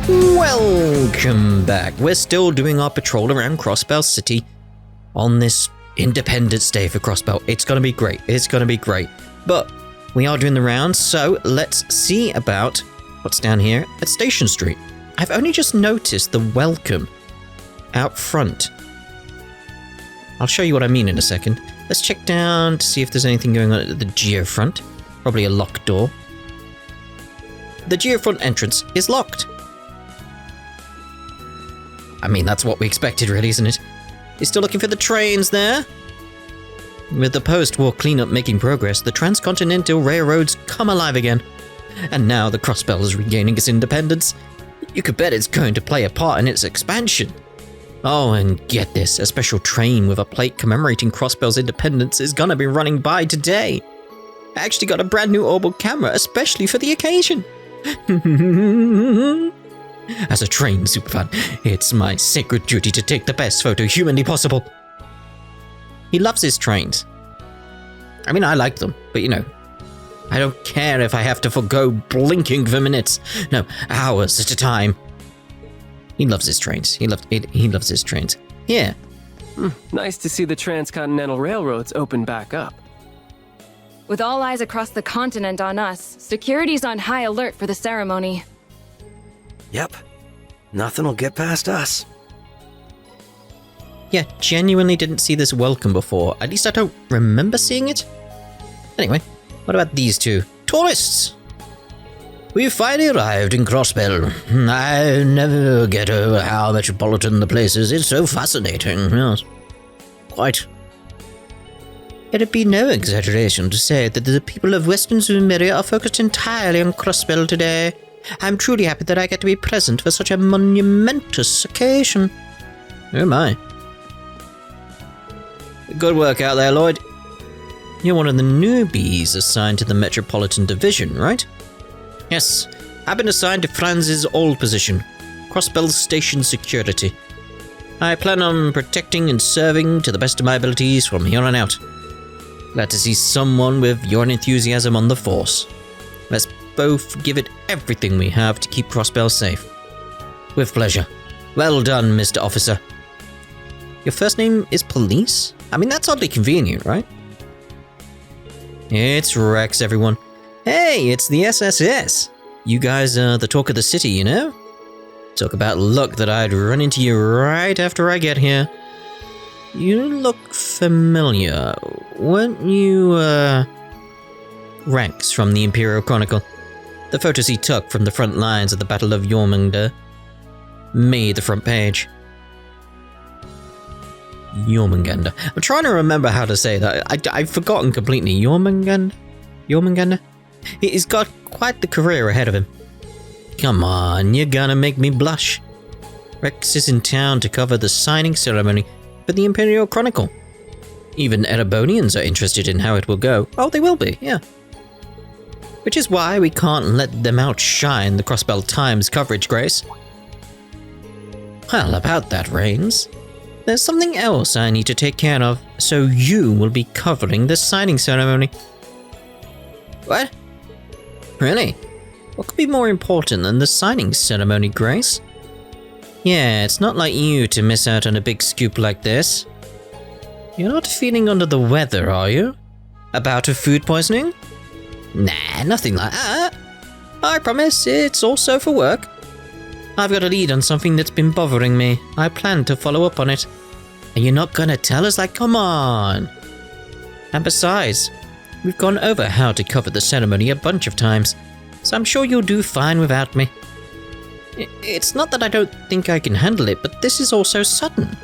Welcome back. We're still doing our patrol around Crossbell City on this Independence Day for Crossbell. It's going to be great. It's going to be great. But we are doing the rounds, so let's see about what's down here at Station Street. I've only just noticed the welcome out front. I'll show you what I mean in a second. Let's check down to see if there's anything going on at the geofront. Probably a locked door. The geofront entrance is locked. I mean, that's what we expected, really, isn't it? He's still looking for the trains there. With the post-war cleanup making progress, the transcontinental railroads come alive again. And now the Crossbell is regaining its independence. You could bet it's going to play a part in its expansion. Oh, and get this, a special train with a plate commemorating Crossbell's independence is gonna be running by today. I actually got a brand new orbal camera, especially for the occasion. As a train superfan, it's my sacred duty to take the best photo humanly possible. He loves his trains. I mean, I like them, but you know, I don't care if I have to forgo blinking for minutes. No, hours at a time. He loves his trains. He loves his trains. Yeah. Nice to see the transcontinental railroads open back up. With all eyes across the continent on us, security's on high alert for the ceremony. Yep. Nothing will get past us. Yeah, genuinely didn't see this welcome before. At least I don't remember seeing it. Anyway, what about these two? Tourists! We've finally arrived in Crossbell. I never get over how metropolitan the place is. It's so fascinating, yes. Quite. It'd be no exaggeration to say that the people of Western Zumeria are focused entirely on Crossbell today. I'm truly happy that I get to be present for such a monumentous occasion. Oh my. Good work out there, Lloyd. You're one of the newbies assigned to the Metropolitan Division, right? Yes, I've been assigned to Franz's old position, Crossbell Station Security. I plan on protecting and serving to the best of my abilities from here on out. Glad to see someone with your enthusiasm on the force. Let's both give it everything we have to keep Crossbell safe. With pleasure. Well done, Mr. Officer. Your first name is Police? I mean, that's oddly convenient, right? It's Rex, everyone. Hey, it's the SSS. You guys are the talk of the city, you know? Talk about luck that I'd run into you right after I get here. You look familiar. Weren't you, Rex from the Imperial Chronicle? The photos he took from the front lines of the Battle of Jormungandr made the front page. Jormungandr. I'm trying to remember how to say that. I've forgotten completely. Jormungandr? He's got quite the career ahead of him. Come on, you're gonna make me blush. Rex is in town to cover the signing ceremony for the Imperial Chronicle. Even Erebonians are interested in how it will go. Oh, they will be, yeah. Which is why we can't let them outshine the Crossbell Times coverage, Grace. Well, about that, Rains. There's something else I need to take care of, so you will be covering the signing ceremony. What? Really? What could be more important than the signing ceremony, Grace? Yeah, it's not like you to miss out on a big scoop like this. You're not feeling under the weather, are you? A bout of food poisoning? Nah, nothing like that. I promise, it's also for work. I've got a lead on something that's been bothering me. I plan to follow up on it. And you're not gonna tell us? Like, come on. And besides, we've gone over how to cover the ceremony a bunch of times, so I'm sure you'll do fine without me. It's not that I don't think I can handle it, but this is all so sudden.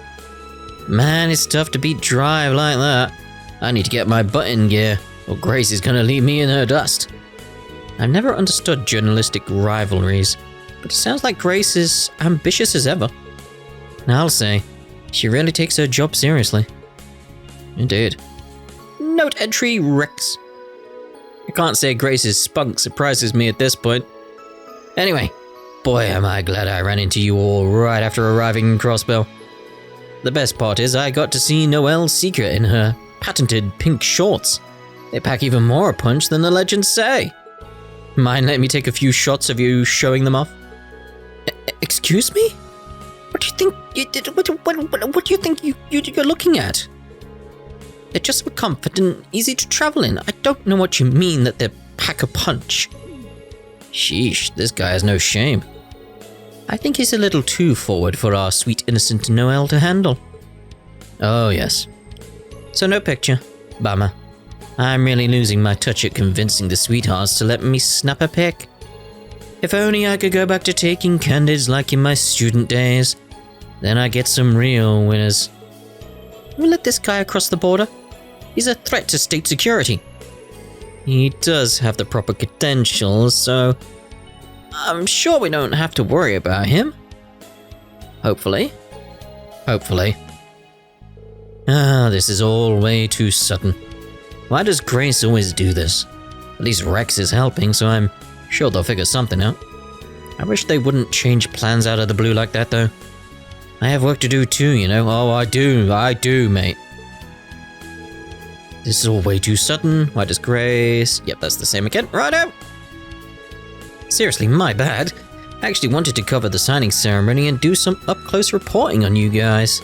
Man, it's tough to beat drive like that. I need to get my butt in gear, or Grace is gonna leave me in her dust. I've never understood journalistic rivalries, but it sounds like Grace is ambitious as ever. I'll say, she really takes her job seriously. Indeed. Note entry, Rex. I can't say Grace's spunk surprises me at this point. Anyway, boy am I glad I ran into you all right after arriving in Crossbell. The best part is I got to see Noelle's secret in her patented pink shorts. They pack even more punch than the legends say. Mind letting me take a few shots of you showing them off? Excuse me? What do you think what do you think you're looking at? They're just for comfort and easy to travel in. I don't know what you mean that they're pack a punch. Sheesh, this guy has no shame. I think he's a little too forward for our sweet innocent Noelle to handle. Oh yes. So no picture. Bummer. I'm really losing my touch at convincing the sweethearts to let me snap a pic. If only I could go back to taking candids like in my student days. Then I'd get some real winners. We'll let this guy across the border. He's a threat to state security. He does have the proper credentials, so I'm sure we don't have to worry about him. Hopefully. Hopefully. This is all way too sudden. Why does Grace always do this? At least Rex is helping, so I'm sure they'll figure something out. I wish they wouldn't change plans out of the blue like that, though. I have work to do too, you know. Oh, I do, mate. This is all way too sudden. Why does Grace... Yep, that's the same again. Righto! Seriously, my bad. I actually wanted to cover the signing ceremony and do some up-close reporting on you guys.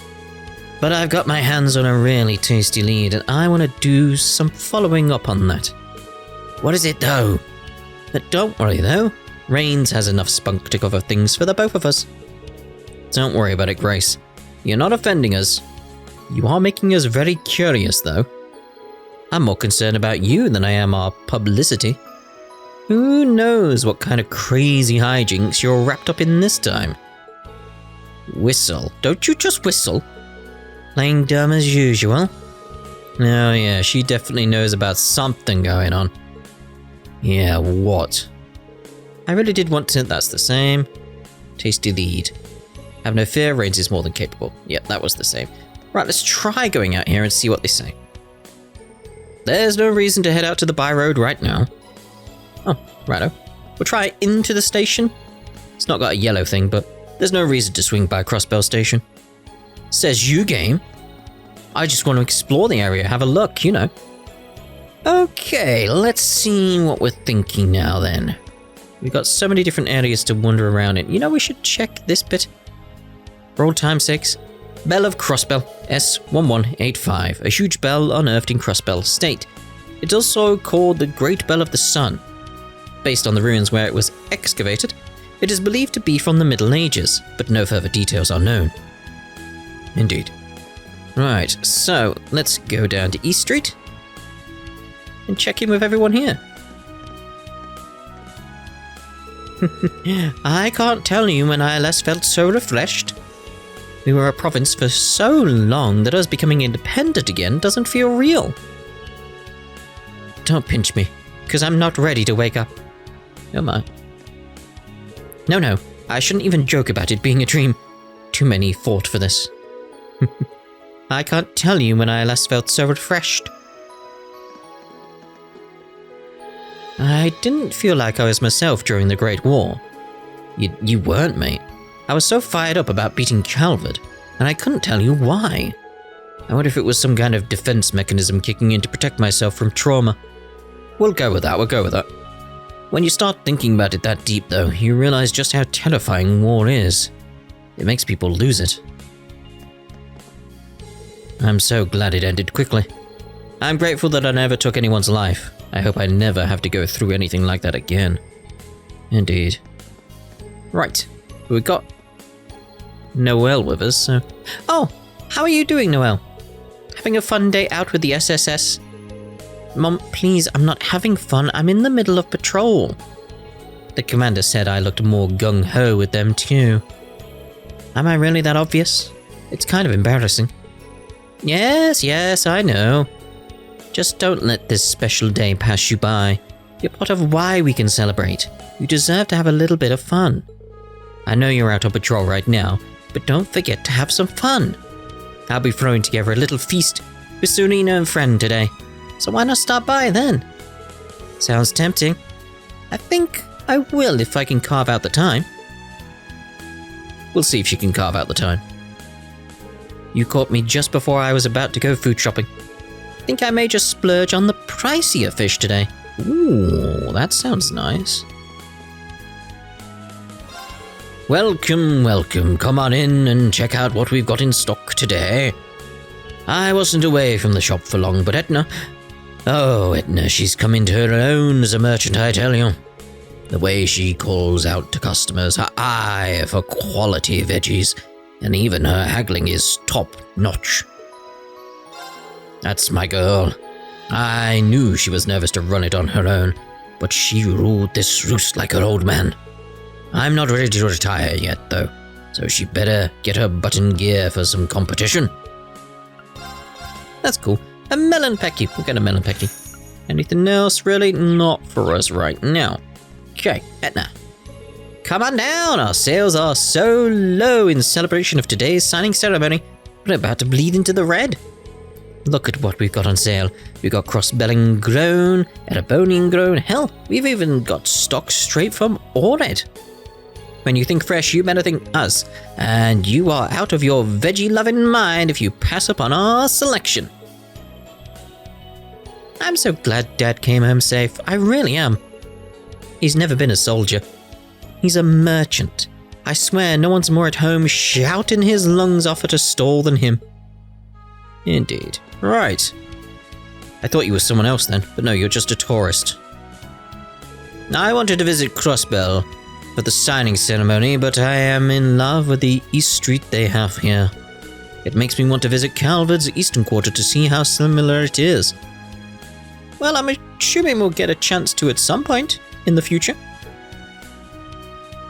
But I've got my hands on a really tasty lead, and I want to do some following up on that. What is it, though? But don't worry, though. Rains has enough spunk to cover things for the both of us. Don't worry about it, Grace. You're not offending us. You are making us very curious, though. I'm more concerned about you than I am our publicity. Who knows what kind of crazy hijinks you're wrapped up in this time? Whistle. Don't you just whistle? Playing dumb as usual. Oh yeah, she definitely knows about something going on. Yeah, what? I really did want to... That's the same. Tasty lead. Have no fear, Rains is more than capable. Yep, that was the same. Right, let's try going out here and see what they say. There's no reason to head out to the by road right now. Oh, righto. We'll try into the station. It's not got a yellow thing, but there's no reason to swing by Crossbell Station. Says you, game. I just want to explore the area, have a look, you know. Okay, let's see what we're thinking now then. We've got so many different areas to wander around in. You know, we should check this bit. For old time's sakes. Bell of Crossbell, S1185, a huge bell unearthed in Crossbell State. It's also called the Great Bell of the Sun. Based on the ruins where it was excavated, it is believed to be from the Middle Ages, but no further details are known. Indeed. Right, so let's go down to East Street and check in with everyone here. I can't tell you when I last felt so refreshed. We were a province for so long that us becoming independent again doesn't feel real. Don't pinch me, because I'm not ready to wake up. Oh my. No, I shouldn't even joke about it being a dream. Too many fought for this. I can't tell you when I last felt so refreshed. I didn't feel like I was myself during the Great War. You weren't, mate. I was so fired up about beating Calvert, and I couldn't tell you why. I wonder if it was some kind of defense mechanism kicking in to protect myself from trauma. We'll go with that. When you start thinking about it that deep, though, you realize just how terrifying war is. It makes people lose it. I'm so glad it ended quickly. I'm grateful that I never took anyone's life. I hope I never have to go through anything like that again. Indeed. Right, we got Noelle with us, so... Oh, how are you doing, Noelle? Having a fun day out with the SSS? Mom, please, I'm not having fun. I'm in the middle of patrol. The commander said I looked more gung-ho with them too. Am I really that obvious? It's kind of embarrassing. Yes, I know. Just don't let this special day pass you by. You're part of why we can celebrate. You deserve to have a little bit of fun. I know you're out on patrol right now, but don't forget to have some fun. I'll be throwing together a little feast with Serena and friend today, so why not stop by then? Sounds tempting. I think I will if I can carve out the time. We'll see if she can carve out the time. You caught me just before I was about to go food shopping. Think I may just splurge on the pricier fish today. Ooh, that sounds nice. Welcome, welcome. Come on in and check out what we've got in stock today. I wasn't away from the shop for long, but Etna... Oh, Etna, she's come into her own as a merchant, I tell you. The way she calls out to customers, her eye for quality veggies, and even her haggling is top-notch. That's my girl. I knew she was nervous to run it on her own, but she ruled this roost like her old man. I'm not ready to retire yet, though, so she better get her butt in gear for some competition. That's cool. A melon pecky. We'll get a melon pecky. Anything else, really? Not for us right now. Okay, Etna. Come on down. Our sales are so low in celebration of today's signing ceremony. We're about to bleed into the red. Look at what we've got on sale. We've got cross-belling grown, Erebonian grown. Hell, we've even got stock straight from Ored. When you think fresh, you better think us. And you are out of your veggie-loving mind if you pass upon our selection. I'm so glad Dad came home safe. I really am. He's never been a soldier. He's a merchant. I swear no one's more at home shouting his lungs off at a stall than him. Indeed. Right. I thought you were someone else then, but no, you're just a tourist. I wanted to visit Crossbell for the signing ceremony, but I am in love with the East Street they have here. It makes me want to visit Calvert's Eastern Quarter to see how similar it is. Well, I'm assuming we'll get a chance to at some point in the future.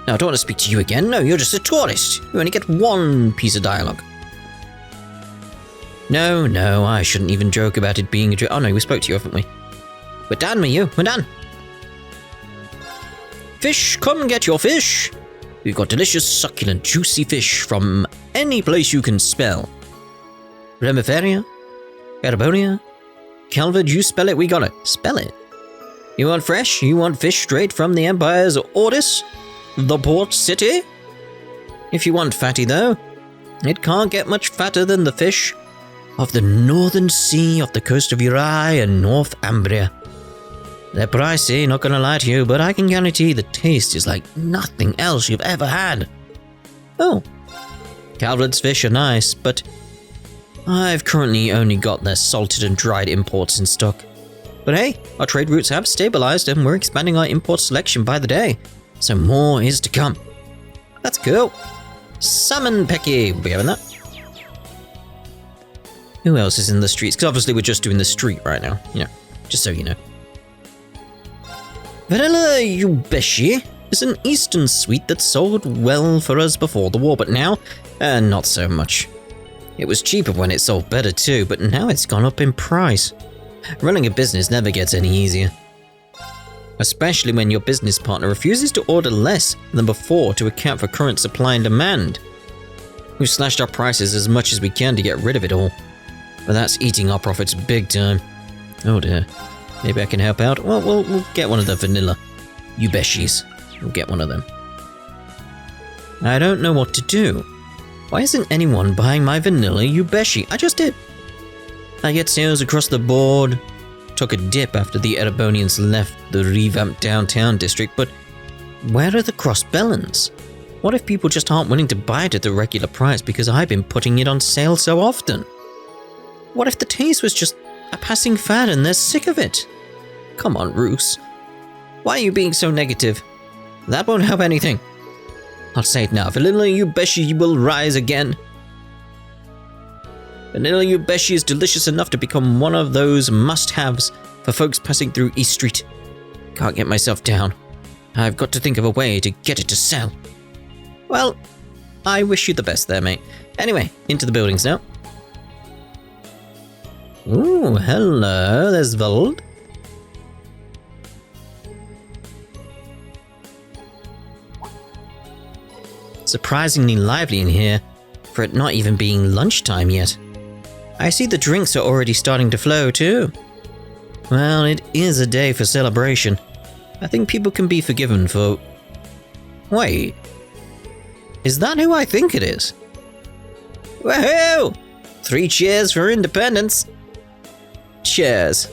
Now, I don't want to speak to you again. No, you're just a tourist. You only get one piece of dialogue. No, I shouldn't even joke about it being a joke. Oh no, we spoke to you, haven't we? We're done with you. We're done. Fish, come get your fish. We've got delicious, succulent, juicy fish from any place you can spell. Reverie, Erebonia, Calvert, you spell it, we got it. Spell it. You want fresh? You want fish straight from the Empire's orders? The port city? If you want fatty, though, it can't get much fatter than the fish of the northern sea off the coast of Uri and North Ambria. They're pricey, not gonna lie to you, but I can guarantee the taste is like nothing else you've ever had. Oh, Calvert's fish are nice, but I've currently only got their salted and dried imports in stock. But hey, our trade routes have stabilized and we're expanding our import selection by the day, so more is to come. That's cool. Salmon Pecky, we'll be having that. Who else is in the streets? Because obviously we're just doing the street right now, just so you know. Vanilla Yubeshi is an Eastern sweet that sold well for us before the war, but now, not so much. It was cheaper when it sold better too, but now it's gone up in price. Running a business never gets any easier. Especially when your business partner refuses to order less than before to account for current supply and demand. We've slashed our prices as much as we can to get rid of it all. But that's eating our profits big time. Oh dear. Maybe I can help out. Well, we'll get one of the vanilla Yubeshis. We'll get one of them. I don't know what to do. Why isn't anyone buying my vanilla Yubeshi? I just did. I get sales across the board. Took a dip after the Erebonians left the revamped downtown district, but where are the cross-bellons? What if people just aren't willing to buy it at the regular price because I've been putting it on sale so often? What if the taste was just a passing fad and they're sick of it? Come on, Roos. Why are you being so negative? That won't help anything. I'll say it now. Vanilla Yubeshi will rise again. Vanilla Yubeshi is delicious enough to become one of those must-haves for folks passing through East Street. Can't get myself down. I've got to think of a way to get it to sell. Well, I wish you the best there, mate. Anyway, into the buildings now. Ooh, hello, there's Wald. Surprisingly lively in here, for it not even being lunchtime yet. I see the drinks are already starting to flow too. Well, it is a day for celebration. I think people can be forgiven for... Wait, is that who I think it is? Woohoo! 3 cheers for independence. Cheers.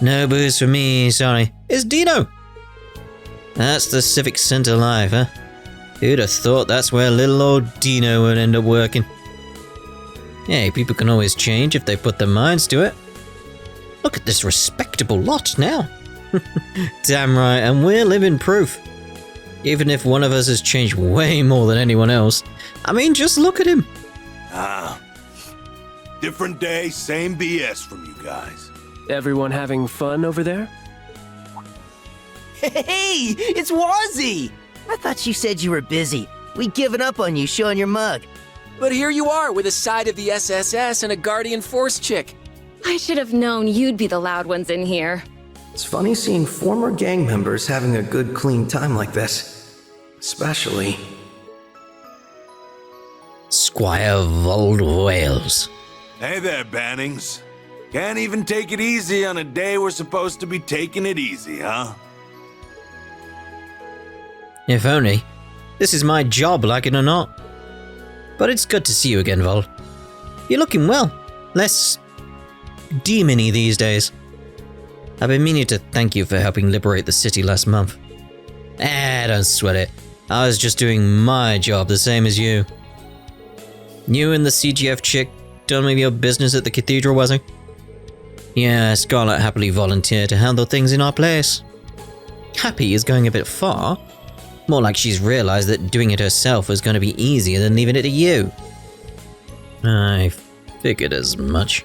No booze for me, sorry. It's Dino! That's the Civic Center live, huh? Who'd have thought that's where little old Dino would end up working? Hey, people can always change if they put their minds to it. Look at this respectable lot now. Damn right, and we're living proof. Even if one of us has changed way more than anyone else. I mean, just look at him. Different day, same BS from you guys. Everyone having fun over there? Hey, it's Wazzy! I thought you said you were busy. We'd given up on you showing your mug. But here you are with a side of the SSS and a Guardian Force chick. I should have known you'd be the loud ones in here. It's funny seeing former gang members having a good, clean time like this. Especially... Squire Wald Wales. Hey there, Bannings. Can't even take it easy on a day we're supposed to be taking it easy, huh? If only. This is my job, like it or not. But it's good to see you again, Wald. You're looking well. Less... demon-y these days. I've been meaning to thank you for helping liberate the city last month. Don't sweat it. I was just doing my job the same as you. You and the CGF chick done with your business at the cathedral, was it? Yeah, Scarlet happily volunteered to handle things in our place. Happy is going a bit far. More like she's realized that doing it herself was going to be easier than leaving it to you. I figured as much.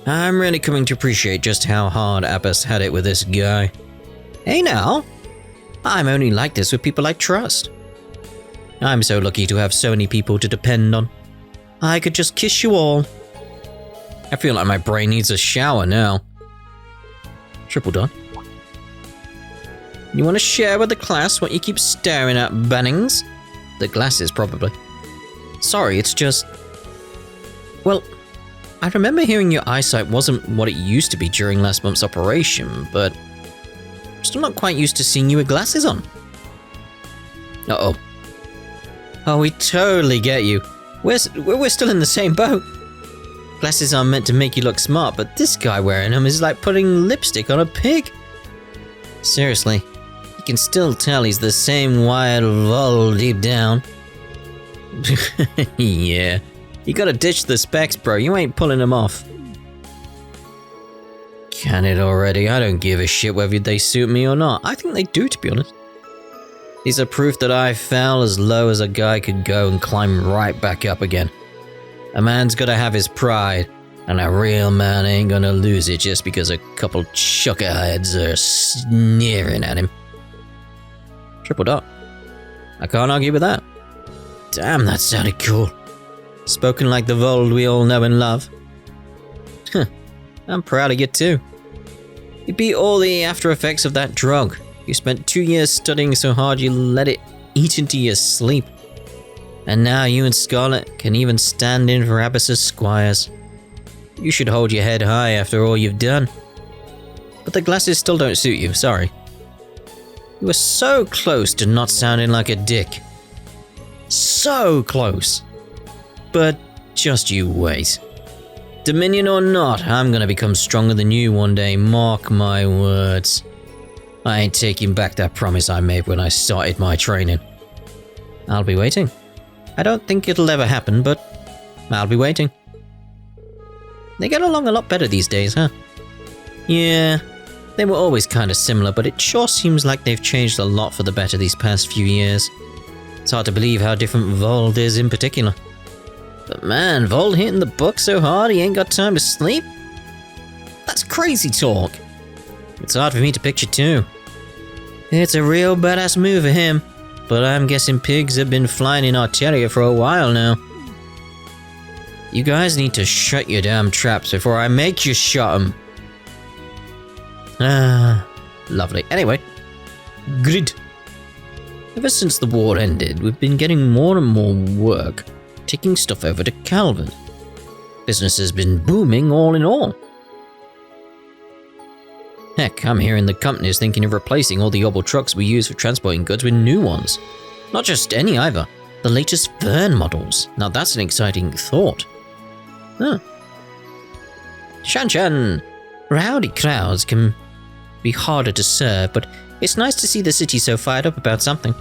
I'm really coming to appreciate just how hard Abbas had it with this guy. Hey now, I'm only like this with people I trust. I'm so lucky to have so many people to depend on. I could just kiss you all. I feel like my brain needs a shower now. Triple done. You want to share with the class what you keep staring at, Bannings? The glasses, probably. Sorry, it's just... Well, I remember hearing your eyesight wasn't what it used to be during last month's operation, but... I'm still not quite used to seeing you with glasses on. Uh-oh. Oh, we totally get you. We're still in the same boat. Glasses are meant to make you look smart, but this guy wearing them is like putting lipstick on a pig. Seriously, you can still tell he's the same wild Wald deep down. Yeah, you gotta ditch the specs, bro. You ain't pulling them off. Can it already? I don't give a shit whether they suit me or not. I think they do, to be honest. These are proof that I fell as low as a guy could go and climb right back up again. A man's gotta have his pride, and a real man ain't gonna lose it just because a couple chuckerheads are sneering at him. Triple dot. I can't argue with that. Damn, that sounded cool. Spoken like the Wald we all know and love. I'm proud of you too. You beat all the after effects of that drug. You spent 2 years studying so hard you let it eat into your sleep. And now you and Scarlet can even stand in for Abbas's squires. You should hold your head high after all you've done. But the glasses still don't suit you, sorry. You were so close to not sounding like a dick. So close. But just you wait. Dominion or not, I'm gonna become stronger than you one day, mark my words. I ain't taking back that promise I made when I started my training. I'll be waiting. I don't think it'll ever happen, but I'll be waiting. They get along a lot better these days, huh? Yeah, they were always kinda similar, but it sure seems like they've changed a lot for the better these past few years. It's hard to believe how different Wald is in particular. But man, Wald hitting the book so hard he ain't got time to sleep? That's crazy talk. It's hard for me to picture too. It's a real badass move for him, but I'm guessing pigs have been flying in our terrier for a while now. You guys need to shut your damn traps before I make you shut them. Lovely. Anyway, grid. Ever since the war ended, we've been getting more and more work, taking stuff over to Calvin. Business has been booming all in all. Heck, I'm hearing the company's thinking of replacing all the old trucks we use for transporting goods with new ones. Not just any either, the latest Vern models. Now that's an exciting thought. Huh. Shan-chan! Rowdy crowds can be harder to serve, but it's nice to see the city so fired up about something.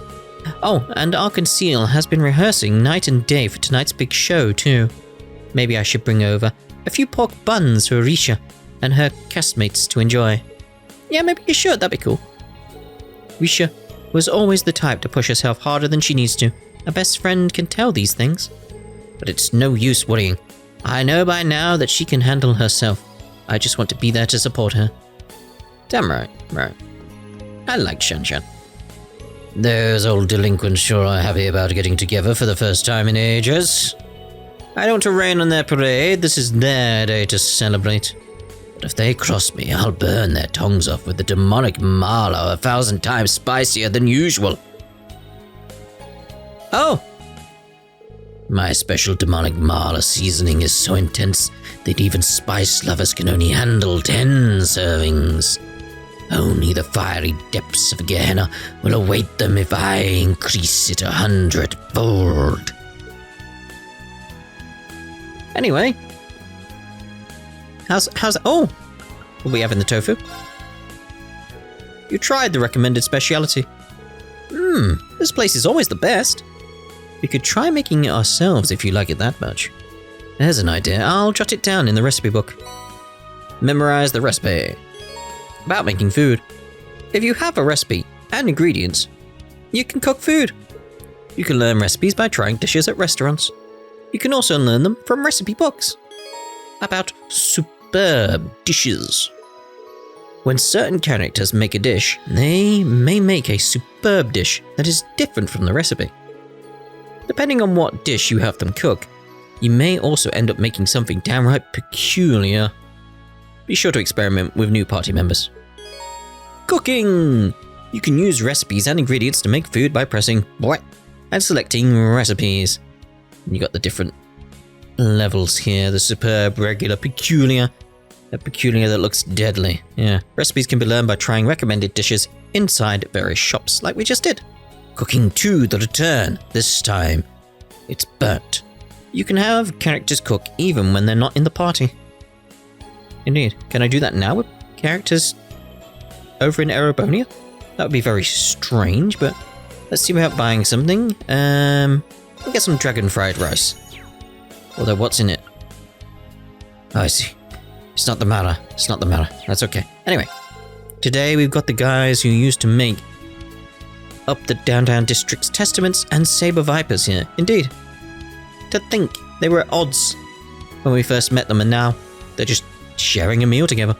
Oh, and Ark-and-Seal has been rehearsing night and day for tonight's big show, too. Maybe I should bring over a few pork buns for Risha and her castmates to enjoy. Yeah, maybe you should, that'd be cool. Risha was always the type to push herself harder than she needs to. A best friend can tell these things. But it's no use worrying. I know by now that she can handle herself. I just want to be there to support her. Damn right. I like Shanshan. Those old delinquents sure are happy about getting together for the first time in ages. I don't want to rain on their parade, this is their day to celebrate. But if they cross me, I'll burn their tongues off with the demonic marlow 1,000 times spicier than usual. Oh! My special demonic marlow seasoning is so intense that even spice lovers can only handle 10 servings. Only the fiery depths of Gehenna will await them if I increase it 100-fold. Anyway, how's oh, what are we having the tofu? You tried the recommended speciality. This place is always the best. We could try making it ourselves if you like it that much. There's an idea. I'll jot it down in the recipe book. Memorize the recipe. About making food. If you have a recipe and ingredients, you can cook food. You can learn recipes by trying dishes at restaurants. You can also learn them from recipe books. About superb dishes. When certain characters make a dish, they may make a superb dish that is different from the recipe. Depending on what dish you have them cook, you may also end up making something downright peculiar. Be sure to experiment with new party members. Cooking! You can use recipes and ingredients to make food by pressing what and selecting recipes. You got the different levels here, the superb, regular, peculiar. A peculiar that looks deadly. Yeah. Recipes can be learned by trying recommended dishes inside various shops, like we just did. Cooking to the return. This time, it's burnt. You can have characters cook even when they're not in the party. Indeed. Can I do that now with characters over in Erebonian? That would be very strange, but let's see about buying something. We'll get some dragon fried rice. Although, what's in it? Oh, I see. It's not the matter. That's okay. Anyway, today we've got the guys who used to make up the Downtown District's Testaments and Saber Vipers here. Indeed. To think they were at odds when we first met them, and now they're just sharing a meal together.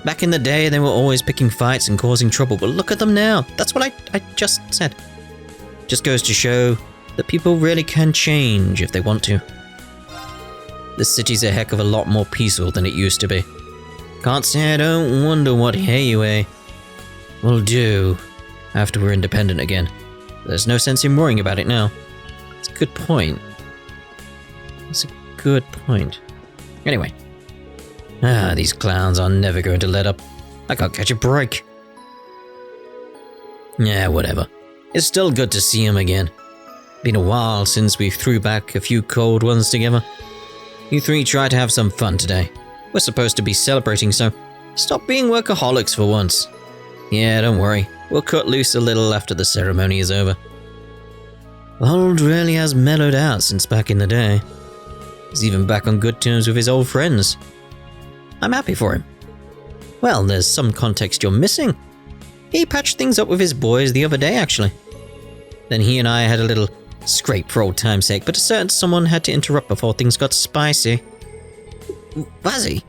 Back in the day, they were always picking fights and causing trouble, but look at them now. That's what I just said. Just goes to show that people really can change if they want to. The city's a heck of a lot more peaceful than it used to be. Can't say I don't wonder what Heiue will do after we're independent again. There's no sense in worrying about it now. It's a good point. Anyway. These clowns are never going to let up. I can't catch a break. Yeah, whatever. It's still good to see him again. Been a while since we threw back a few cold ones together. You three try to have some fun today. We're supposed to be celebrating, so stop being workaholics for once. Yeah, don't worry. We'll cut loose a little after the ceremony is over. Wald really has mellowed out since back in the day. He's even back on good terms with his old friends. I'm happy for him. Well, there's some context you're missing. He patched things up with his boys the other day, actually. Then he and I had a little scrape for old time's sake, but a certain someone had to interrupt before things got spicy. Vazzy,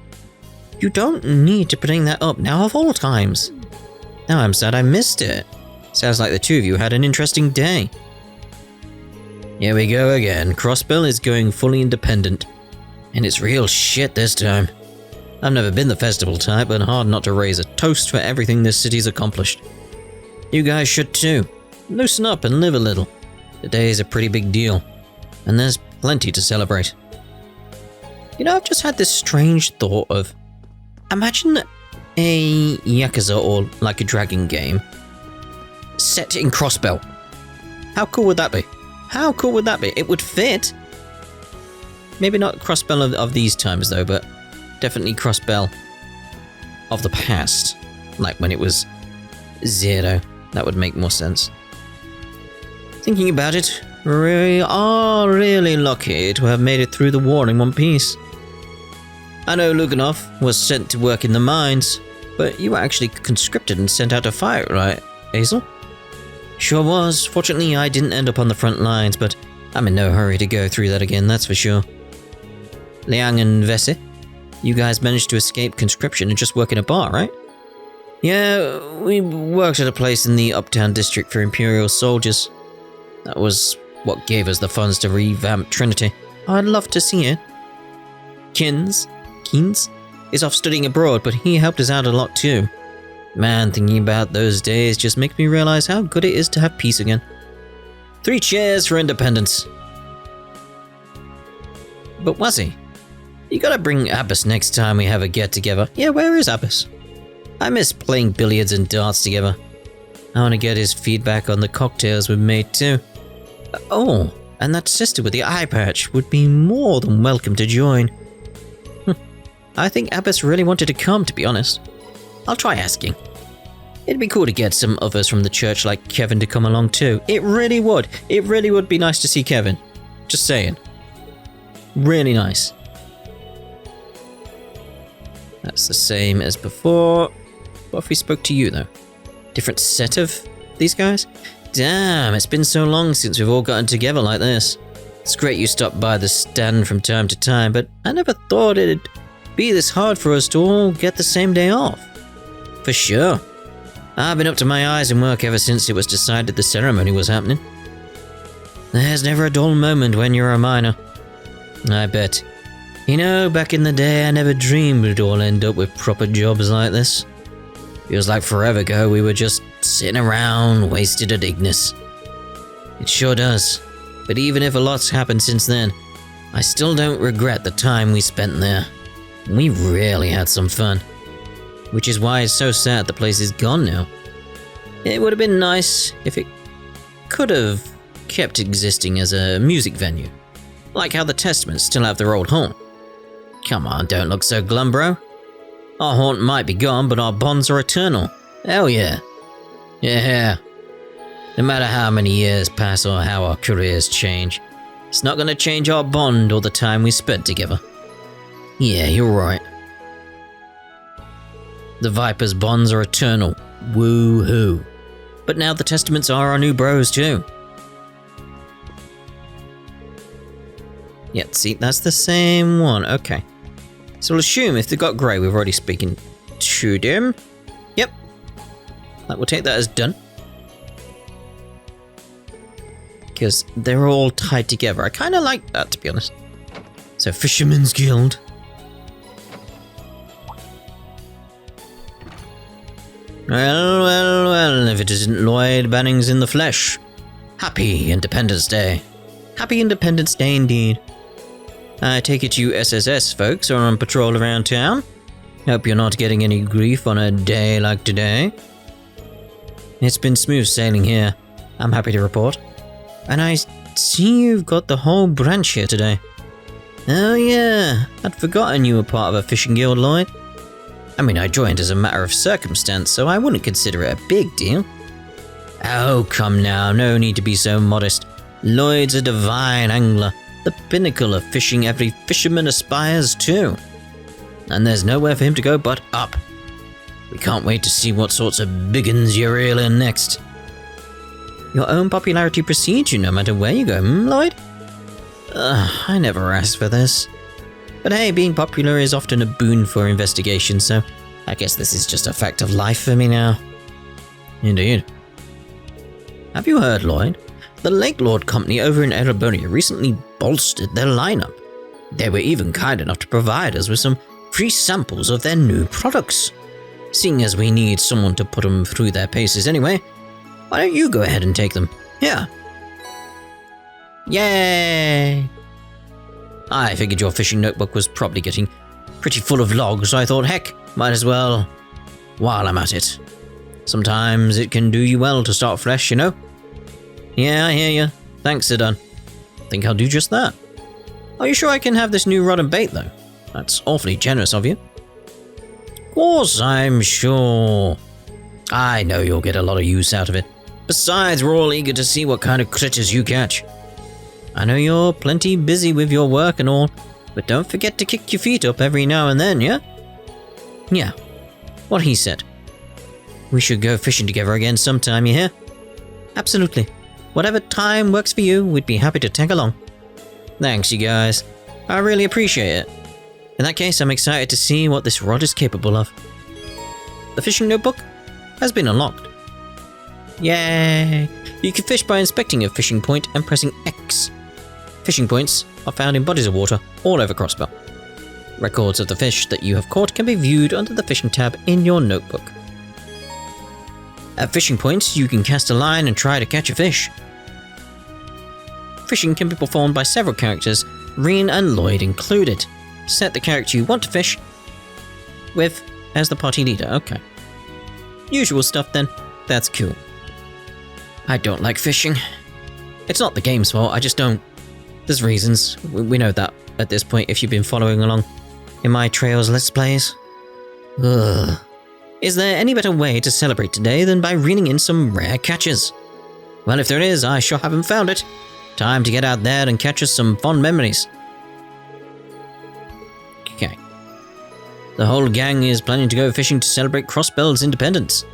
you don't need to bring that up now of all times. Now I'm sad I missed it. Sounds like the two of you had an interesting day. Here we go again. Crossbell is going fully independent. And it's real shit this time. I've never been the festival type, but hard not to raise a toast for everything this city's accomplished. You guys should too. Loosen up and live a little. Today is a pretty big deal, and there's plenty to celebrate. You know, I've just had this strange thought of, imagine a Yakuza or Like a Dragon game set in Crossbell. How cool would that be? It would fit. Maybe not Crossbell of these times though, but definitely Crossbell of the past. Like when it was 0. That would make more sense. Thinking about it, we are really lucky to have made it through the war in one piece. I know Luganov was sent to work in the mines, but you were actually conscripted and sent out to fight, right, Hazel? Sure was. Fortunately, I didn't end up on the front lines, but I'm in no hurry to go through that again, that's for sure. Liang and Vese, you guys managed to escape conscription and just work in a bar, right? Yeah, we worked at a place in the Uptown District for Imperial soldiers. That was what gave us the funds to revamp Trinity. I'd love to see it. Keynes is off studying abroad, but he helped us out a lot too. Man, thinking about those days just makes me realize how good it is to have peace again. 3 cheers for independence. But Wazzy, you gotta bring Abbas next time we have a get-together. Yeah, where is Abbas? I miss playing billiards and darts together. I want to get his feedback on the cocktails we've made too. Oh, and that sister with the eye patch would be more than welcome to join. I think Abbas really wanted to come, to be honest. I'll try asking. It'd be cool to get some others from the church like Kevin to come along too. It really would. It really would be nice to see Kevin. Just saying. Really nice. That's the same as before. What if we spoke to you though? Different set of these guys? Damn, it's been so long since we've all gotten together like this. It's great you stopped by the stand from time to time, but I never thought it'd be this hard for us to all get the same day off. For sure. I've been up to my eyes in work ever since it was decided the ceremony was happening. There's never a dull moment when you're a miner. I bet. You know, back in the day I never dreamed we'd all end up with proper jobs like this. Feels like forever ago we were just sitting around, wasted at Ignis. It sure does. But even if a lot's happened since then, I still don't regret the time we spent there. We really had some fun. Which is why it's so sad the place is gone now. It would have been nice if it could have kept existing as a music venue. Like how the Testaments still have their old haunt. Come on, don't look so glum, bro. Our haunt might be gone, but our bonds are eternal. Hell yeah. Yeah. No matter how many years pass or how our careers change, it's not gonna change our bond or the time we spent together. Yeah, you're right. The Viper's bonds are eternal. Woo-hoo. But now the Testaments are our new bros too. Yeah, see, that's the same one. Okay. So we'll assume if they got grey, we've already spoken to them. Yep. We'll take that as done. Because they're all tied together. I kind of like that, to be honest. So, Fisherman's Guild. Well, if it isn't Lloyd Bannings in the flesh. Happy Independence Day. Happy Independence Day indeed. I take it you SSS folks are on patrol around town. Hope you're not getting any grief on a day like today. It's been smooth sailing here, I'm happy to report. And I see you've got the whole branch here today. Oh yeah, I'd forgotten you were part of a fishing guild, Lloyd. I mean, I joined as a matter of circumstance, so I wouldn't consider it a big deal. Oh, come now, no need to be so modest. Lloyd's a divine angler, the pinnacle of fishing every fisherman aspires to. And there's nowhere for him to go but up. We can't wait to see what sorts of big uns you reel in next. Your own popularity precedes you no matter where you go, Lloyd? I never asked for this. But hey, being popular is often a boon for investigation, so I guess this is just a fact of life for me now. Indeed. Have you heard, Lloyd? The Lake Lord Company over in Erebria recently bolstered their lineup. They were even kind enough to provide us with some free samples of their new products. Seeing as we need someone to put them through their paces anyway, why don't you go ahead and take them? Yeah. Yay! I figured your fishing notebook was probably getting pretty full of logs, so I thought, heck, might as well while I'm at it. Sometimes it can do you well to start fresh, you know? Yeah, I hear you. Thanks, Sidon. Think I'll do just that. Are you sure I can have this new rod and bait, though? That's awfully generous of you. Of course, I'm sure. I know you'll get a lot of use out of it. Besides, we're all eager to see what kind of critters you catch. I know you're plenty busy with your work and all, but don't forget to kick your feet up every now and then, yeah? Yeah, what he said. We should go fishing together again sometime, you hear? Absolutely. Whatever time works for you, we'd be happy to tag along. Thanks, you guys. I really appreciate it. In that case, I'm excited to see what this rod is capable of. The fishing notebook has been unlocked. Yay! You can fish by inspecting a fishing point and pressing X. Fishing points are found in bodies of water all over Crossbell. Records of the fish that you have caught can be viewed under the fishing tab in your notebook. At fishing points, you can cast a line and try to catch a fish. Fishing can be performed by several characters, Reen and Lloyd included. Set the character you want to fish with as the party leader. Okay. Usual stuff then. That's cool. I don't like fishing. It's not the game's fault, I just don't. There's reasons. We know that at this point if you've been following along in my Trails Let's Plays. Ugh. Is there any better way to celebrate today than by reeling in some rare catches? Well, if there is, I sure haven't found it. Time to get out there and catch us some fond memories. Okay. The whole gang is planning to go fishing to celebrate Crossbell's independence.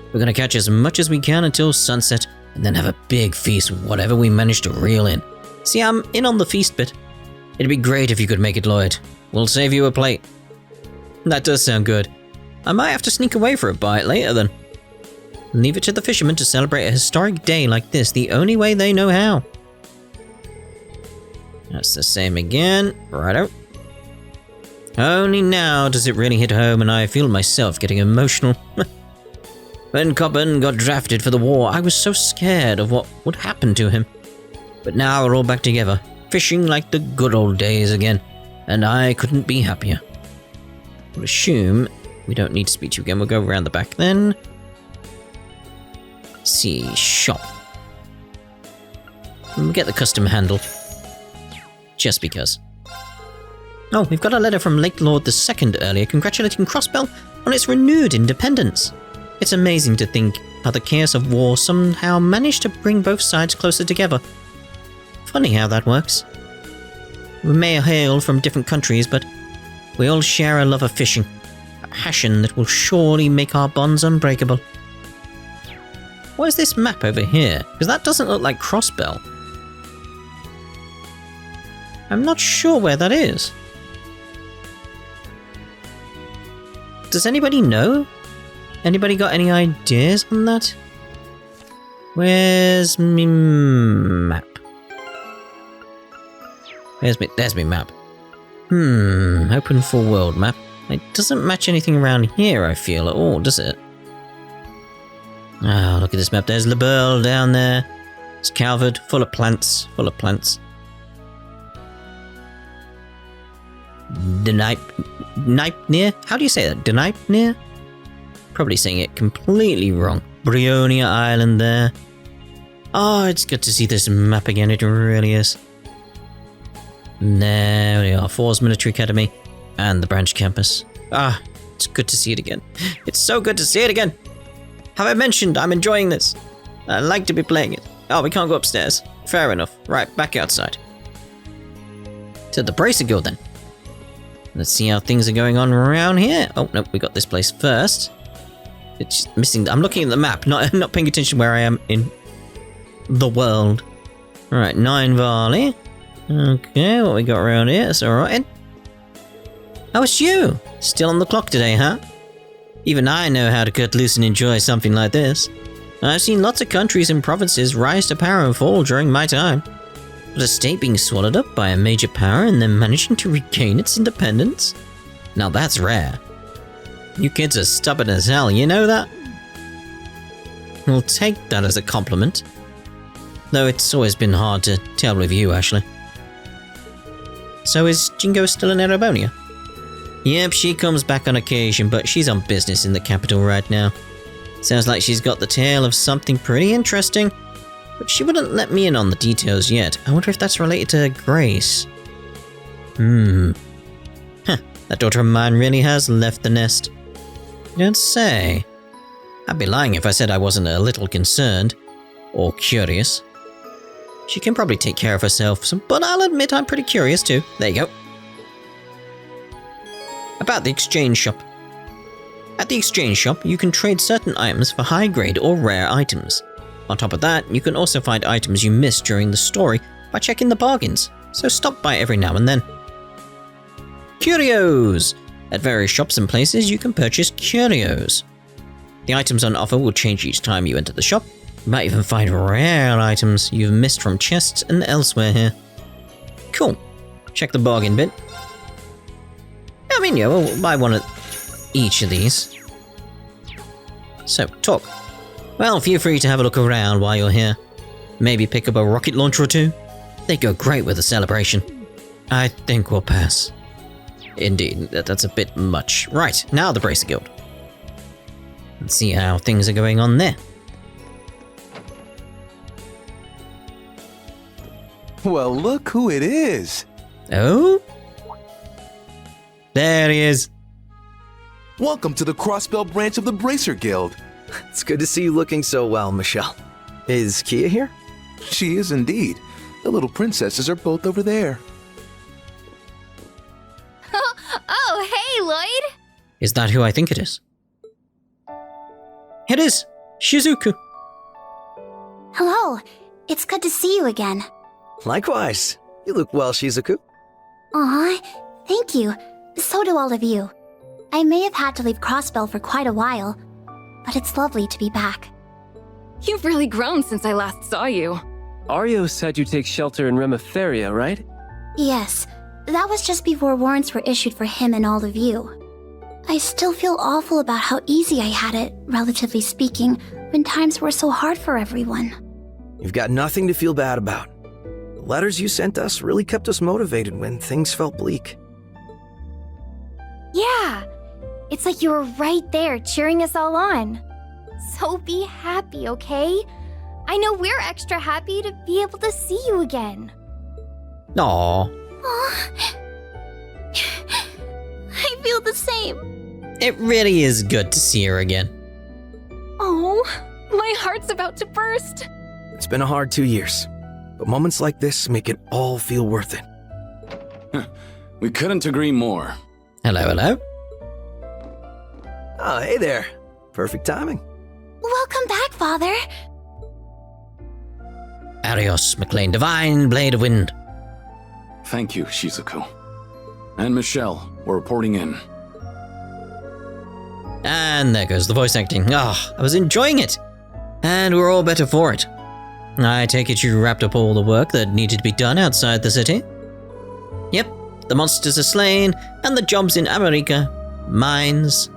We're going to catch as much as we can until sunset, and then have a big feast with whatever we manage to reel in. See, I'm in on the feast bit. It'd be great if you could make it, Lloyd. We'll save you a plate. That does sound good. I might have to sneak away for a bite later then. Leave it to the fishermen to celebrate a historic day like this the only way they know how. That's the same again. Righto. Only now does it really hit home and I feel myself getting emotional. When Coburn got drafted for the war, I was so scared of what would happen to him. But now we're all back together, fishing like the good old days again, and I couldn't be happier. I'll assume we don't need to speak to you again. We'll go around the back then. Let's see, shop. We'll get the custom handle. Just because. Oh, we've got a letter from Lake Lord II earlier congratulating Crossbell on its renewed independence. It's amazing to think how the chaos of war somehow managed to bring both sides closer together. Funny how that works. We may hail from different countries, but we all share a love of fishing, a passion that will surely make our bonds unbreakable. What is this map over here? Because that doesn't look like Crossbell. I'm not sure where that is. Does anybody know? Anybody got any ideas on that? Where's me map? There's me map. Open full world map. It doesn't match anything around here, I feel, at all, does it? Oh, look at this map. There's LaBelle down there. It's Calvert, full of plants. Denipe? How do you say that? Denipe? Probably saying it completely wrong. Brionia Island there. Oh, it's good to see this map again, it really is. And there we are, Force Military Academy and the branch campus. Ah, it's good to see it again. It's so good to see it again. Have I mentioned I'm enjoying this? I like to be playing it. Oh, we can't go upstairs. Fair enough. Right, back outside. To the Bracer Guild then. Let's see how things are going on around here. Oh, no, we got this place first. It's missing. I'm looking at the map, not paying attention where I am in the world. Alright, 9 Varley. Okay, what we got around here? That's alright. Oh, it's you! Still on the clock today, huh? Even I know how to cut loose and enjoy something like this. I've seen lots of countries and provinces rise to power and fall during my time. But a state being swallowed up by a major power and then managing to regain its independence? Now that's rare. You kids are stubborn as hell, you know that? We'll take that as a compliment. Though it's always been hard to tell with you, Ashley. So is Jingo still in Erebonia? Yep, she comes back on occasion, but she's on business in the capital right now. Sounds like she's got the tail of something pretty interesting, but she wouldn't let me in on the details yet. I wonder if that's related to Grace. Huh, that daughter of mine really has left the nest. You don't say. I'd be lying if I said I wasn't a little concerned. or curious. She can probably take care of herself, but I'll admit I'm pretty curious too. There you go. About the exchange shop. At the exchange shop, you can trade certain items for high-grade or rare items. On top of that, you can also find items you missed during the story by checking the bargains, so stop by every now and then. Curios! At various shops and places, you can purchase curios. The items on offer will change each time you enter the shop. You might even find rare items you've missed from chests and elsewhere here. Cool. Check the bargain bin. I mean, yeah, we'll buy one of each of these. So, talk. Well, feel free to have a look around while you're here. Maybe pick up a rocket launcher or two. They go great with a celebration. I think we'll pass. Indeed, that's a bit much. Right, now the Bracer Guild. Let's see how things are going on there. Well, look who it is. Oh? There he is. Welcome to the Crossbell branch of the Bracer Guild. It's good to see you looking so well, Michelle. Is Kia here? She is indeed. The little princesses are both over there. Oh, hey, Lloyd! Is that who I think it is? It is! Shizuku! Hello. It's good to see you again. Likewise. You look well, Shizuku. Aw, thank you. So do all of you. I may have had to leave Crossbell for quite a while, but it's lovely to be back. You've really grown since I last saw you. Ario said you take shelter in Reverie, right? Yes, that was just before warrants were issued for him and all of you. I still feel awful about how easy I had it, relatively speaking, when times were so hard for everyone. You've got nothing to feel bad about. The letters you sent us really kept us motivated when things felt bleak. Yeah, it's like you were right there cheering us all on. So be happy, okay? I know we're extra happy to be able to see you again. Aww. Aw. I feel the same. It really is good to see her again. Oh, my heart's about to burst. It's been a hard 2 years, but moments like this make it all feel worth it. We couldn't agree more. Hello, hello. Oh, hey there. Perfect timing. Welcome back, Father. Arios, McLean, Divine Blade of Wind. Thank you, Shizuku. And Michelle, we're reporting in. And there goes the voice acting. Ah, I was enjoying it. And we're all better for it. I take it you wrapped up all the work that needed to be done outside the city? Yep, the monsters are slain, and the jobs in America, mines,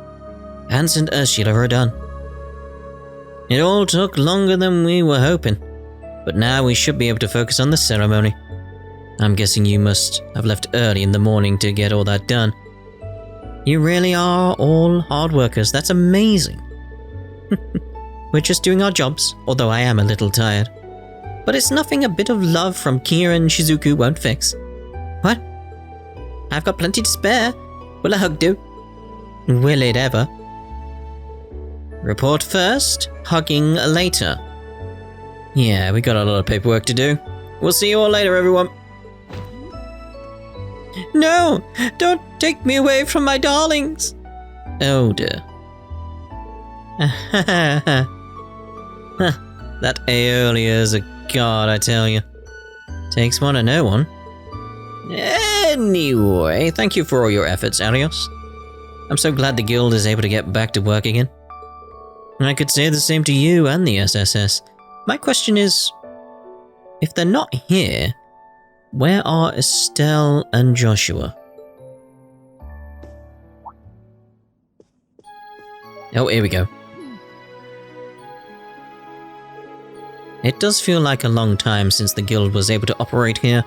and St. Ursula are done. It all took longer than we were hoping, but now we should be able to focus on the ceremony. I'm guessing you must have left early in the morning to get all that done. You really are all hard workers, that's amazing. We're just doing our jobs, although I am a little tired. But it's nothing a bit of love from Kia and Shizuku won't fix. What? I've got plenty to spare. Will a hug do? Will it ever? Report first, hugging later. Yeah, we got a lot of paperwork to do. We'll see you all later, everyone. No! Don't take me away from my darlings! Oh dear. That Aeolia's a god, I tell you. Takes one to know one. Anyway, thank you for all your efforts, Arios. I'm so glad the guild is able to get back to work again. I could say the same to you and the SSS. My question is, if they're not here, where are Estelle and Joshua? Oh, here we go. It does feel like a long time since the guild was able to operate here.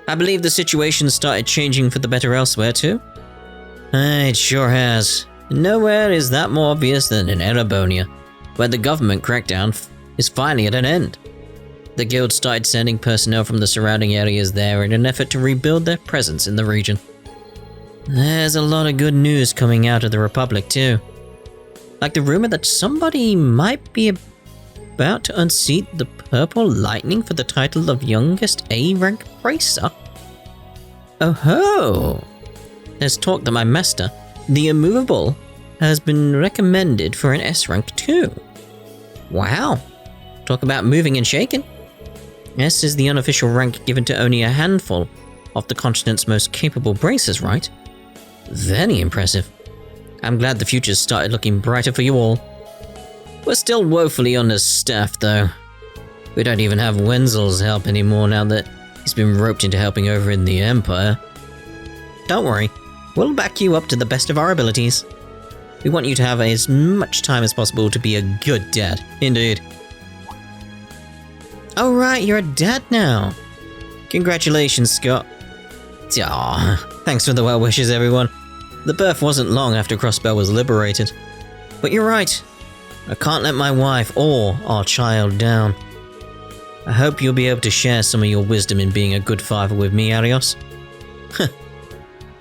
I believe the situation started changing for the better elsewhere too. It sure has. Nowhere is that more obvious than in Erebonia, where the government crackdown is finally at an end. The guild started sending personnel from the surrounding areas there in an effort to rebuild their presence in the region. There's a lot of good news coming out of the Republic too. Like the rumor that somebody might be about to unseat the Purple Lightning for the title of youngest A-rank bracer? Oh ho! There's talk that my master, the Immovable, has been recommended for an S-rank too. Wow! Talk about moving and shaking. S is the unofficial rank given to only a handful of the continent's most capable bracers, right? Very impressive. I'm glad the future's started looking brighter for you all. We're still woefully understaffed though. We don't even have Wenzel's help anymore now that he's been roped into helping over in the Empire. Don't worry, we'll back you up to the best of our abilities. We want you to have as much time as possible to be a good dad, indeed. Oh right, you're a dad now. Congratulations, Scott. Aw, thanks for the well wishes, everyone. The birth wasn't long after Crossbell was liberated. But you're right, I can't let my wife or our child down. I hope you'll be able to share some of your wisdom in being a good father with me, Arios.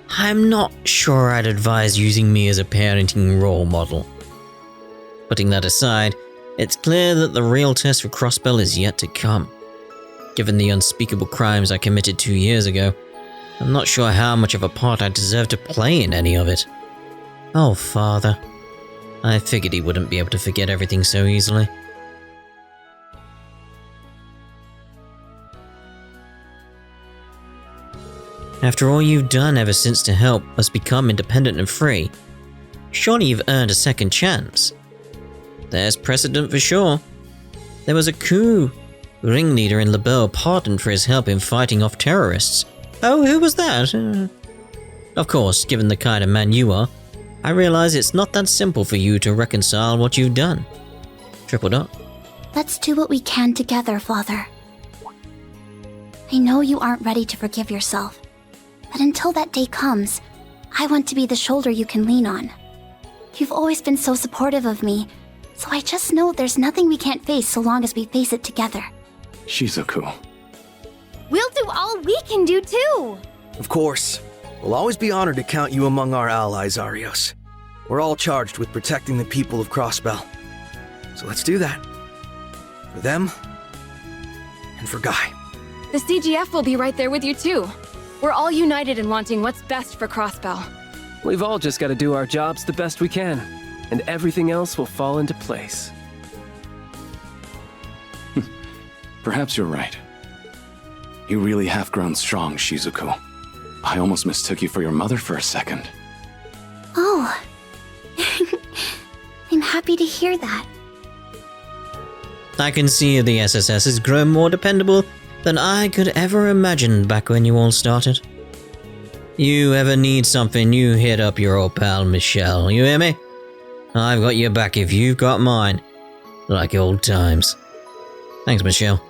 I'm not sure I'd advise using me as a parenting role model. Putting that aside, it's clear that the real test for Crossbell is yet to come. Given the unspeakable crimes I committed 2 years ago, I'm not sure how much of a part I deserve to play in any of it. Oh, Father. I figured he wouldn't be able to forget everything so easily. After all you've done ever since to help us become independent and free, surely you've earned a second chance. There's precedent for sure. There was a coup. Ringleader in Lebel pardoned for his help in fighting off terrorists. Oh, who was that? Of course, given the kind of man you are, I realize it's not that simple for you to reconcile what you've done. Triple dot. Let's do what we can together, Father. I know you aren't ready to forgive yourself, but until that day comes, I want to be the shoulder you can lean on. You've always been so supportive of me, so I just know there's nothing we can't face so long as we face it together. Shizuku. We'll do all we can do too! Of course. We'll always be honored to count you among our allies, Arios. We're all charged with protecting the people of Crossbell. So let's do that. For them, and for Guy. The CGF will be right there with you too. We're all united in wanting what's best for Crossbell. We've all just got to do our jobs the best we can, and everything else will fall into place. Perhaps you're right. You really have grown strong, Shizuku. I almost mistook you for your mother for a second. Oh. I'm happy to hear that. I can see the SSS has grown more dependable than I could ever imagine back when you all started. You ever need something, you hit up your old pal Michelle, you hear me? I've got your back if you've got mine. Like old times. Thanks, Michelle.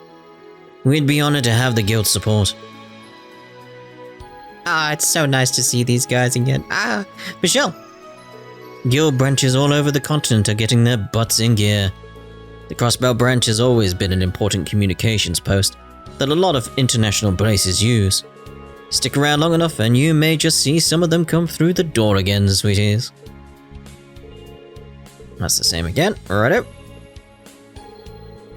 We'd be honored to have the guild's support. It's so nice to see these guys again. Michelle! Guild branches all over the continent are getting their butts in gear. The Crossbell branch has always been an important communications post that a lot of international braces use. Stick around long enough and you may just see some of them come through the door again, sweeties. That's the same again. Righto.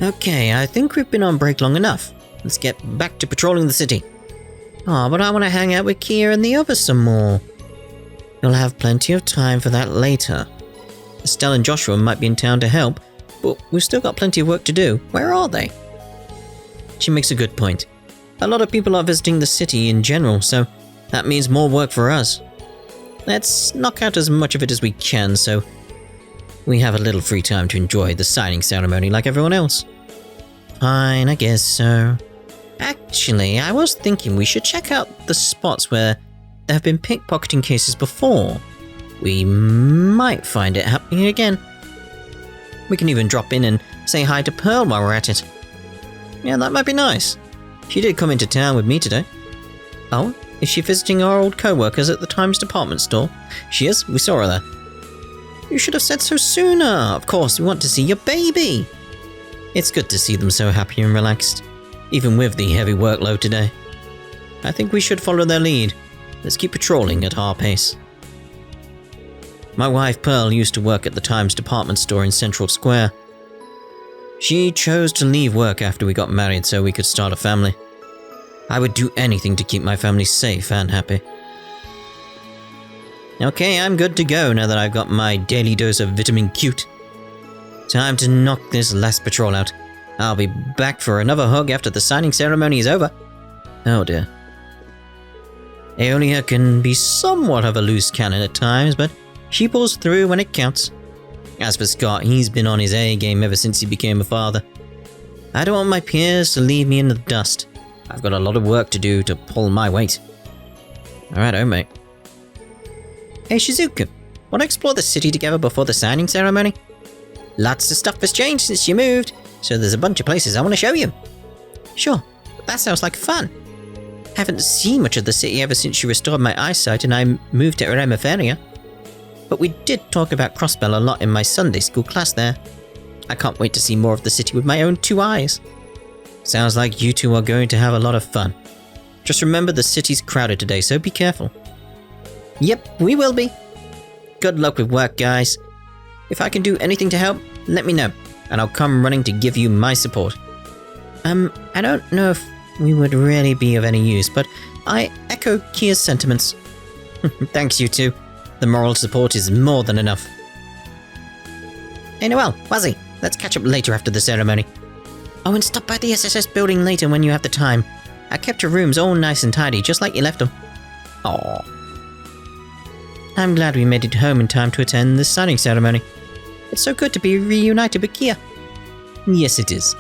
Okay, I think we've been on break long enough. Let's get back to patrolling the city. But I want to hang out with Kia and the others some more. You'll have plenty of time for that later. Estelle and Joshua might be in town to help, but we've still got plenty of work to do. Where are they? She makes a good point. A lot of people are visiting the city in general, so that means more work for us. Let's knock out as much of it as we can, so we have a little free time to enjoy the signing ceremony like everyone else. Fine, I guess so. Actually, I was thinking we should check out the spots where there have been pickpocketing cases before. We might find it happening again. We can even drop in and say hi to Pearl while we're at it. Yeah, that might be nice. She did come into town with me today. Oh, is she visiting our old co-workers at the Times department store? She is, we saw her there. You should have said so sooner. Of course, we want to see your baby. It's good to see them so happy and relaxed, even with the heavy workload today. I think we should follow their lead. Let's keep patrolling at our pace. My wife Pearl used to work at the Times department store in Central Square. She chose to leave work after we got married so we could start a family. I would do anything to keep my family safe and happy. Okay, I'm good to go now that I've got my daily dose of vitamin cute. Time to knock this last patrol out. I'll be back for another hug after the signing ceremony is over. Oh dear. Aeolia can be somewhat of a loose cannon at times, but she pulls through when it counts. As for Scott, he's been on his A game ever since he became a father. I don't want my peers to leave me in the dust. I've got a lot of work to do to pull my weight. Alright, mate. Hey Shizuku, want to explore the city together before the signing ceremony? Lots of stuff has changed since you moved, so there's a bunch of places I want to show you. Sure, that sounds like fun. Haven't seen much of the city ever since you restored my eyesight and I moved to Reverie. But we did talk about Crossbell a lot in my Sunday school class there. I can't wait to see more of the city with my own 2 eyes. Sounds like you two are going to have a lot of fun. Just remember the city's crowded today, so be careful. Yep, we will be. Good luck with work, guys. If I can do anything to help, let me know, and I'll come running to give you my support. I don't know if we would really be of any use, but I echo Kia's sentiments. Thanks, you two. The moral support is more than enough. Hey Noelle, Wazzy, let's catch up later after the ceremony. Oh, and stop by the SSS building later when you have the time. I kept your rooms all nice and tidy, just like you left them. Aww. I'm glad we made it home in time to attend the signing ceremony. It's so good to be reunited with Kia. Yes, it is.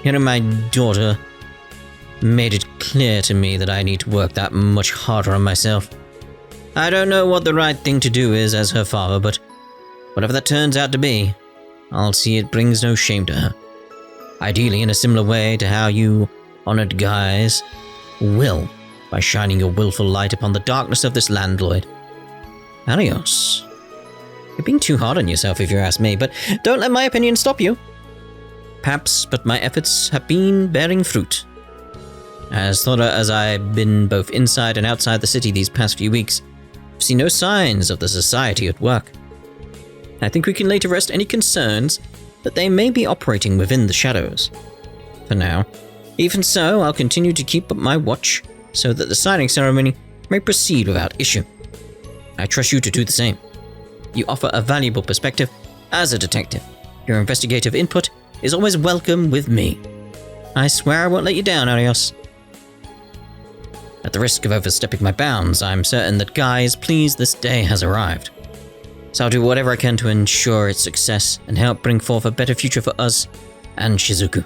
You know, my daughter made it clear to me that I need to work that much harder on myself. I don't know what the right thing to do is as her father, but whatever that turns out to be, I'll see it brings no shame to her. Ideally in a similar way to how you honored guys will, by shining your willful light upon the darkness of this landlord. Adios. You're being too hard on yourself if you ask me, but don't let my opinion stop you. Perhaps, but my efforts have been bearing fruit. As thorough as I've been both inside and outside the city these past few weeks, I've seen no signs of the society at work. I think we can lay to rest any concerns that they may be operating within the shadows. For now. Even so, I'll continue to keep up my watch so that the signing ceremony may proceed without issue. I trust you to do the same. You offer a valuable perspective as a detective. Your investigative input is always welcome with me. I swear I won't let you down, Arios. At the risk of overstepping my bounds, I'm certain that Guy's pleased this day has arrived. So I'll do whatever I can to ensure its success and help bring forth a better future for us and Shizuku.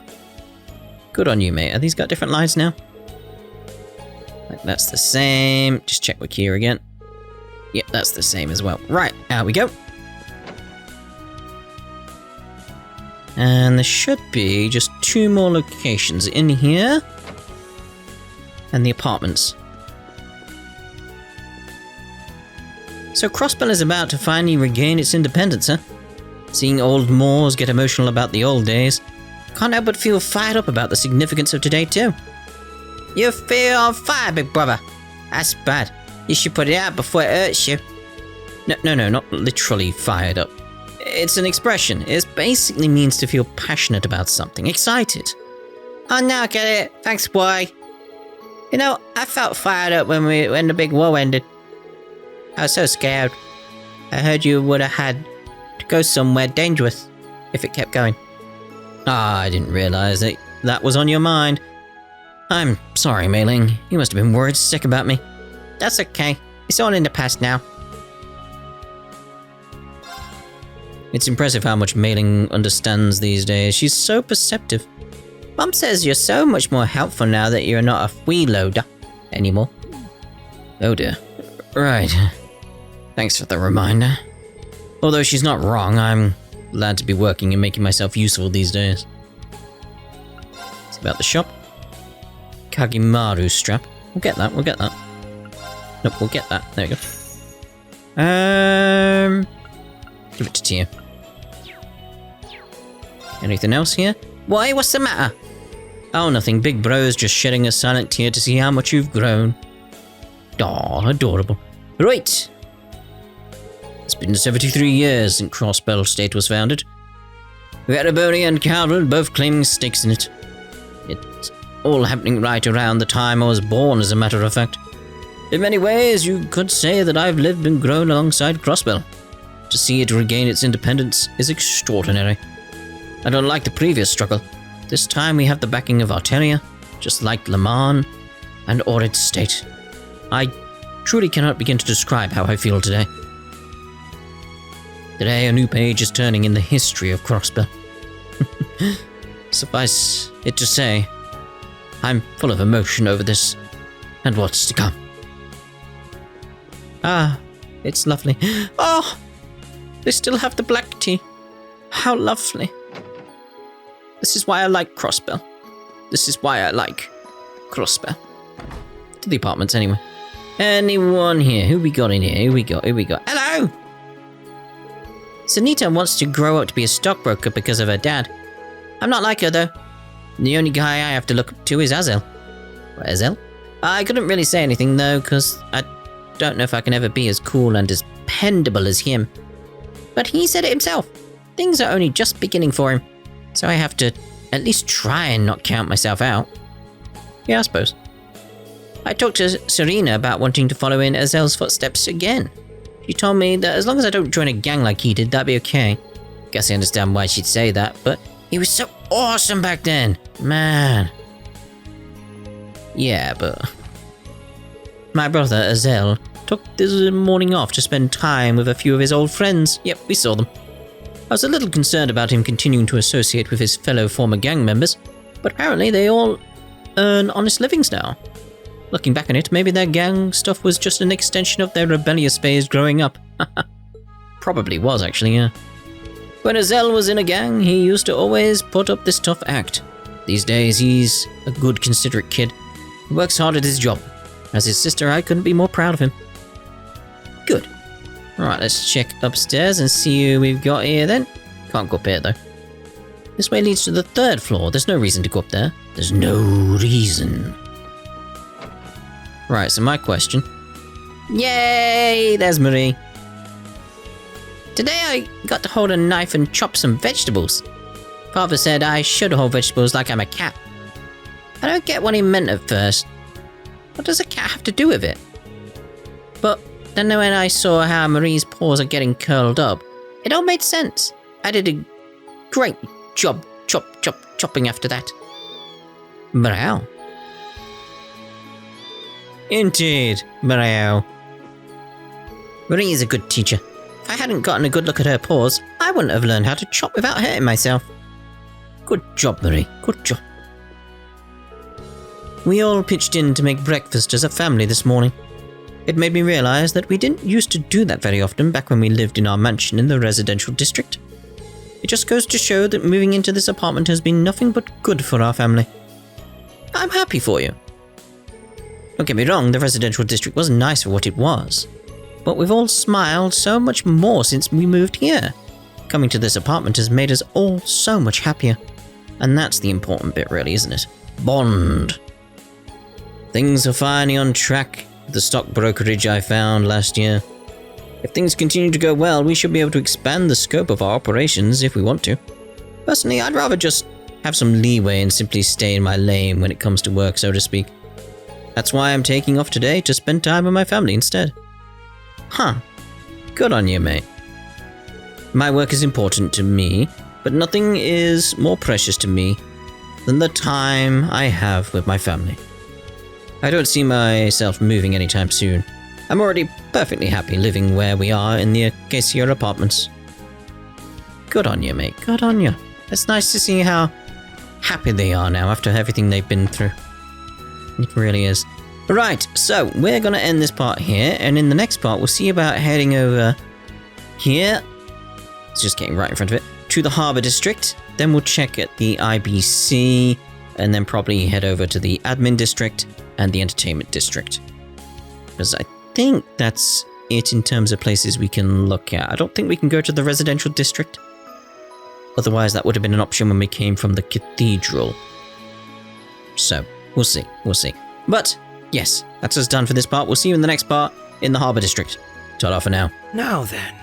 Good on you, mate. Are these got different lines now? Like, that's the same. Just check with Kia again. Yep, that's the same as well. Right, out we go. And there should be just 2 more locations in here. And the apartments. So Crossbell is about to finally regain its independence, huh? Seeing old Moors get emotional about the old days, can't help but feel fired up about the significance of today too. You feel on fire, big brother. That's bad. You should put it out before it hurts you. No, not literally fired up. It's an expression. It basically means to feel passionate about something, excited. Oh, now I get it. Thanks, boy. You know, I felt fired up when the big war ended. I was so scared. I heard you would have had to go somewhere dangerous if it kept going. Ah, I didn't realize that was on your mind. I'm sorry, Mei Ling. You must have been worried sick about me. That's okay. It's all in the past now. It's impressive how much Mei Ling understands these days. She's so perceptive. Mum says you're so much more helpful now that you're not a freeloader anymore. Oh dear. Right. Thanks for the reminder. Although she's not wrong, I'm glad to be working and making myself useful these days. It's about the shop. Kagimaru strap. We'll get that. Nope, we'll get that. There we go. Give it to Tia. Anything else here? Why? What's the matter? Oh, nothing. Big bro's just shedding a silent tear to see how much you've grown. Aw, adorable. Right. It's been 73 years since Crossbell State was founded. Reverie and Calvin both claiming stakes in it. It's all happening right around the time I was born, as a matter of fact. In many ways, you could say that I've lived and grown alongside Crossbell. To see it regain its independence is extraordinary. And unlike the previous struggle, this time we have the backing of Arteria, just like Le Mans and Orid State. I truly cannot begin to describe how I feel today. Today, a new page is turning in the history of Crossbell. Suffice it to say, I'm full of emotion over this and what's to come. Ah, it's lovely. Oh, they still have the black tea. How lovely. This is why I like Crossbell. This is why I like Crossbell. To the apartments, anyway. Anyone here? Who we got in here? Who we got? Hello! Sunita wants to grow up to be a stockbroker because of her dad. I'm not like her, though. The only guy I have to look up to is Azel. What, Azel? I couldn't really say anything, though, because I don't know if I can ever be as cool and as dependable as him. But he said it himself. Things are only just beginning for him. So I have to at least try and not count myself out. Yeah, I suppose. I talked to Serena about wanting to follow in Azel's footsteps again. She told me that as long as I don't join a gang like he did, that'd be okay. Guess I understand why she'd say that, but he was so awesome back then. Man. Yeah, but my brother, Azel, took this morning off to spend time with a few of his old friends. Yep, we saw them. I was a little concerned about him continuing to associate with his fellow former gang members, but apparently they all earn honest livings now. Looking back on it, maybe their gang stuff was just an extension of their rebellious phase growing up. Probably was, actually, yeah. When Azel was in a gang, he used to always put up this tough act. These days, he's a good, considerate kid. He works hard at his job. As his sister, I couldn't be more proud of him. Good. Alright, let's check upstairs and see who we've got here then. Can't go up here, though. This way leads to the 3rd floor. There's no reason to go up there. There's no reason. Right, so my question. Yay! There's Marie. Today I got to hold a knife and chop some vegetables. Father said I should hold vegetables like I'm a cat. I don't get what he meant at first. What does a cat have to do with it? But then when I saw how Marie's paws are getting curled up, it all made sense. I did a great job chopping after that. But how? Indeed, Mario. Marie is a good teacher. If I hadn't gotten a good look at her paws, I wouldn't have learned how to chop without hurting myself. Good job, Marie. Good job. We all pitched in to make breakfast as a family this morning. It made me realize that we didn't used to do that very often back when we lived in our mansion in the residential district. It just goes to show that moving into this apartment has been nothing but good for our family. I'm happy for you. Don't get me wrong, the residential district was nice for what it was. But we've all smiled so much more since we moved here. Coming to this apartment has made us all so much happier. And that's the important bit really, isn't it? Bond. Things are finally on track with the stock brokerage I found last year. If things continue to go well, we should be able to expand the scope of our operations if we want to. Personally, I'd rather just have some leeway and simply stay in my lane when it comes to work, so to speak. That's why I'm taking off today to spend time with my family instead. Huh. Good on you, mate. My work is important to me, but nothing is more precious to me than the time I have with my family. I don't see myself moving anytime soon. I'm already perfectly happy living where we are in the Acacia apartments. Good on you, mate. Good on you. It's nice to see how happy they are now after everything they've been through. It really is. Right, so we're going to end this part here, and in the next part we'll see about heading over here. It's just getting right in front of it. To the Harbour District. Then we'll check at the IBC, and then probably head over to the Admin District and the Entertainment District. Because I think that's it in terms of places we can look at. I don't think we can go to the Residential District. Otherwise that would have been an option when we came from the Cathedral. So, we'll see. We'll see. But, yes, that's us done for this part. We'll see you in the next part in the Harbour District. Ta-da for now. Now then.